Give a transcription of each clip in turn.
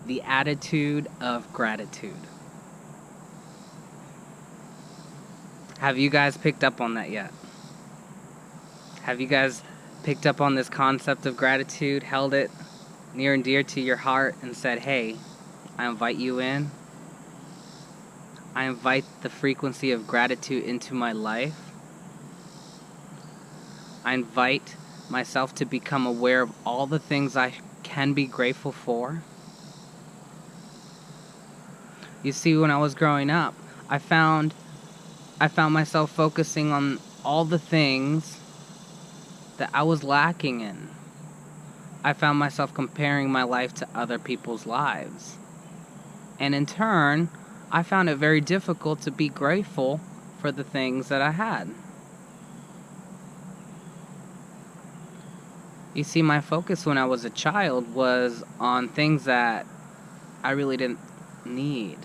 The attitude of gratitude. Have you guys picked up on that yet? Have you guys picked up on this concept of gratitude, held it near and dear to your heart, and said, hey, I invite you in. I invite the frequency of gratitude into my life. I invite myself to become aware of all the things I can be grateful for. You see, when I was growing up, I found myself focusing on all the things that I was lacking in. I found myself comparing my life to other people's lives. And in turn, I found it very difficult to be grateful for the things that I had. You see, my focus when I was a child was on things that I really didn't need.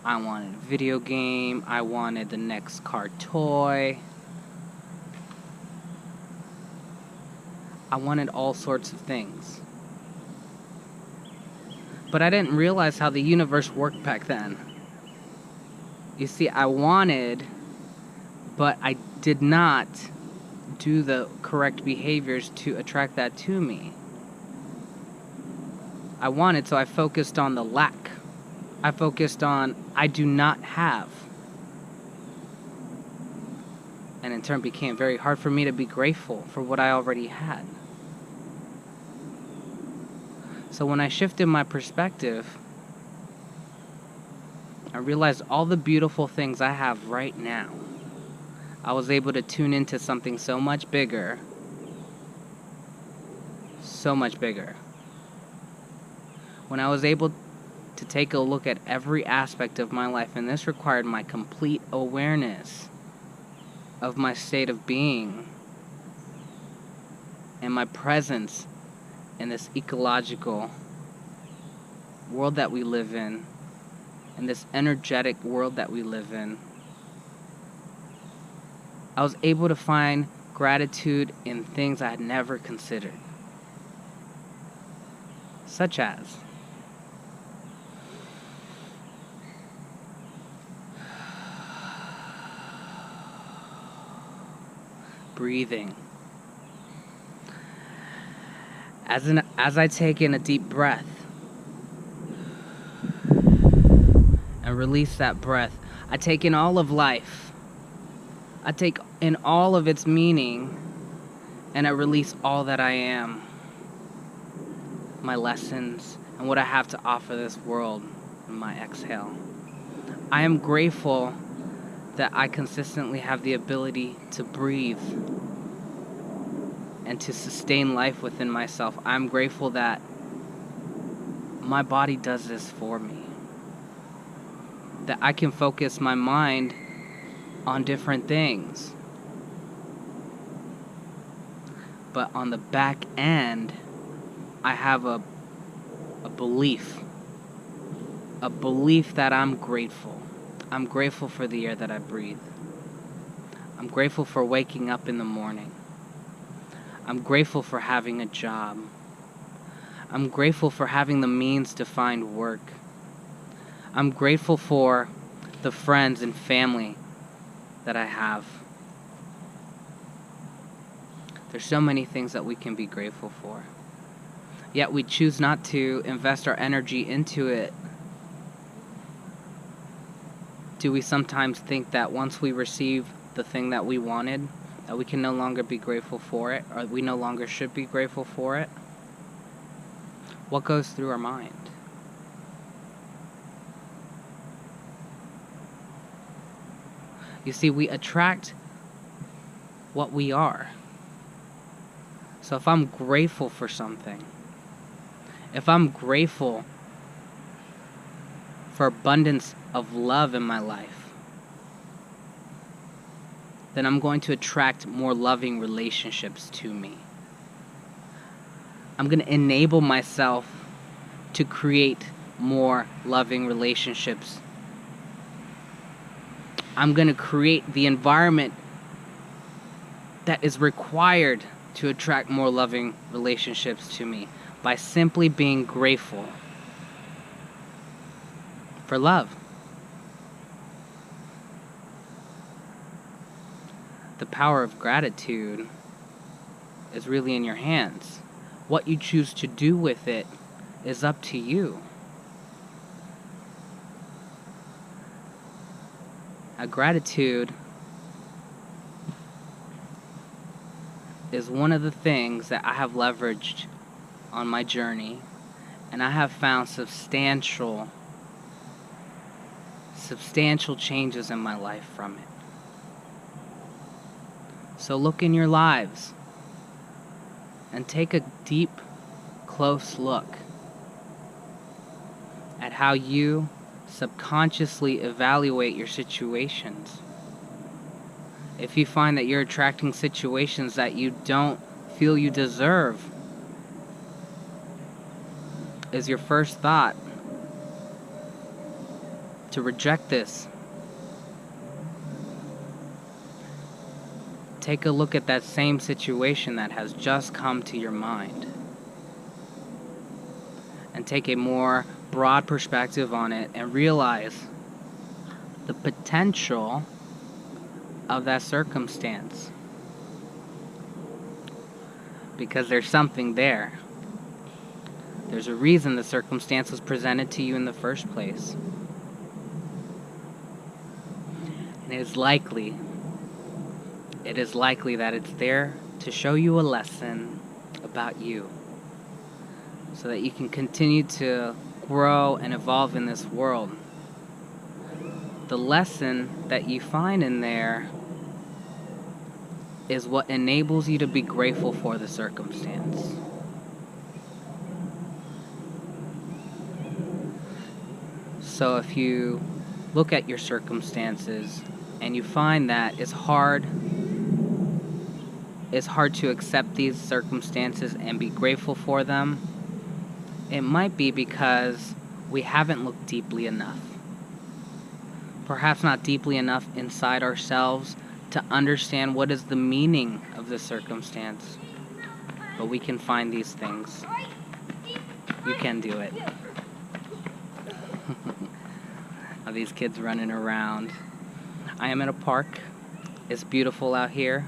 I wanted a video game. I wanted the next car toy. I wanted all sorts of things. But I didn't realize how the universe worked back then. You see, I wanted, but I did not do the correct behaviors to attract that to me. I wanted, so I focused on the lack. I focused on I do not have. And in turn became very hard for me to be grateful for what I already had. So when I shifted my perspective, I realized all the beautiful things I have right now. I was able to tune into something so much bigger. So much bigger. When I was able to take a look at every aspect of my life, and this required my complete awareness of my state of being and my presence in this ecological world that we live in this energetic world that we live in, I was able to find gratitude in things I had never considered. Such as breathing. As I take in a deep breath and release that breath, I take in all of life. I take in all of its meaning, and I release all that I am, my lessons, and what I have to offer this world in my exhale. I am grateful that I consistently have the ability to breathe and to sustain life within myself. I'm grateful that my body does this for me. That I can focus my mind on different things. But on the back end, I have a belief. A belief that I'm grateful. I'm grateful for the air that I breathe. I'm grateful for waking up in the morning. I'm grateful for having a job. I'm grateful for having the means to find work. I'm grateful for the friends and family that I have. There's so many things that we can be grateful for. Yet we choose not to invest our energy into it. Do we sometimes think that once we receive the thing that we wanted, that we can no longer be grateful for it, or we no longer should be grateful for it? What goes through our mind? You see, we attract what we are. So if I'm grateful for something, if I'm grateful for abundance of love in my life, then I'm going to attract more loving relationships to me. I'm going to enable myself to create more loving relationships. I'm going to create the environment that is required to attract more loving relationships to me by simply being grateful for love. The power of gratitude is really in your hands. What you choose to do with it is up to you. Gratitude is one of the things that I have leveraged on my journey, and I have found substantial changes in my life from it. So look in your lives and take a deep, close look at how you subconsciously evaluate your situations. If you find that you're attracting situations that you don't feel you deserve, is your first thought to reject this? Take a look at that same situation that has just come to your mind and take a more broad perspective on it and realize the potential of that circumstance, because there's something there. There's a reason the circumstance was presented to you in the first place. And it is likely that it's there to show you a lesson about you, so that you can continue to grow and evolve in this world. The lesson that you find in there is what enables you to be grateful for the circumstance. So if you look at your circumstances and you find that it's hard to accept these circumstances and be grateful for them, it might be because we haven't looked deeply enough. Perhaps not deeply enough inside ourselves to understand what is the meaning of the circumstance. But we can find these things. You can do it. All these kids running around. I am in a park. It's beautiful out here.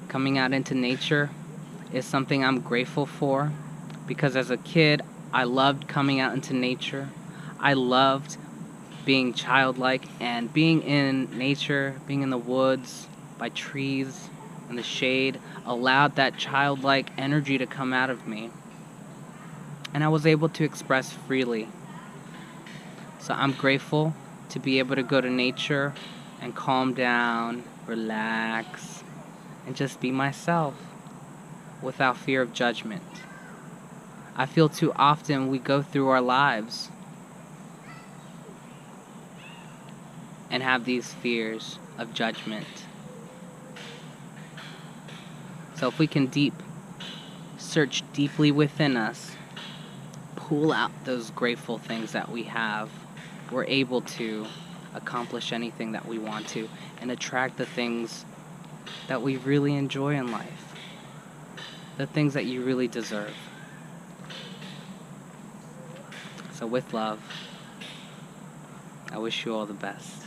Coming out into nature is something I'm grateful for, because as a kid, I loved coming out into nature. I loved being childlike and being in nature, being in the woods, by trees, in the shade, allowed that childlike energy to come out of me. And I was able to express freely. So I'm grateful to be able to go to nature and calm down, relax, and just be myself without fear of judgment. I feel too often we go through our lives and have these fears of judgment. So if we can search deeply within us, pull out those grateful things that we have, we're able to accomplish anything that we want to and attract the things that we really enjoy in life, the things that you really deserve. So with love, I wish you all the best.